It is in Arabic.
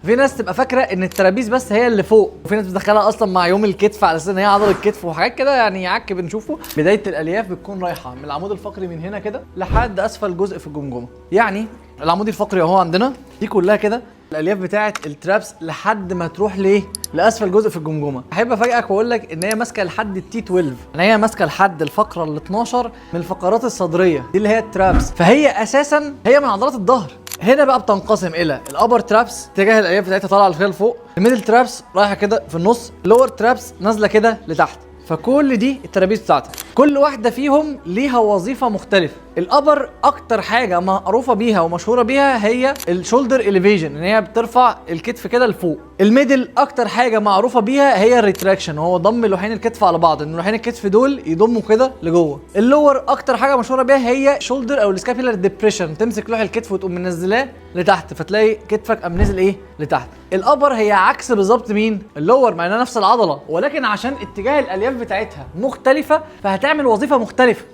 في ناس تبقى فاكره ان الترابيز بس هي اللي فوق، وفي ناس بتدخلها اصلا مع يوم الكتف على اساس ان هي عضله الكتف وحاجات كده يعني عك بنشوفه. بدايه الالياف بتكون رايحه من العمود الفقري من هنا كده لحد اسفل جزء في الجمجمه. يعني العمود الفقري اهو عندنا دي كلها كده الالياف بتاعه الترابس لحد ما تروح ليه لاسفل جزء في الجمجمه. احب افاجئك واقول لك ان هي ماسكه لحد التي 12، ان هي ماسكه لحد الفقره ال 12 من الفقرات الصدريه دي اللي هي الترابس، فهي اساسا هي من عضلات الظهر. هنا بقى بتنقسم الى الابر ترابس اتجاه الالياف بتاعتها طالعه لفوق لفوق، الميدل ترابس رايحه كده في النص، اللور ترابس نازله كده لتحت. فكل دي الترابيز بتاعتها، كل واحده فيهم ليها وظيفه مختلفه. الابر اكتر حاجه معروفه بيها ومشهوره بيها هي الشولدر اليفيجن، ان هي بترفع الكتف كده لفوق. الميدل اكتر حاجه معروفه بيها هي الريتراكشن، وهو ضم لوحين الكتف على بعض، ان لوحين الكتف دول يضموا كده لجوه. اللور اكتر حاجه مشهوره بيها هي شولدر او السكابيلر ديبريشن، تمسك لوح الكتف وتقوم منزلاه لتحت فتلاقي كتفك قام نزل ايه لتحت. الابر هي عكس بالظبط مين؟ اللور، مع انها نفس العضله ولكن عشان اتجاه الالياف بتاعتها مختلفه فهتعمل وظيفه مختلفه.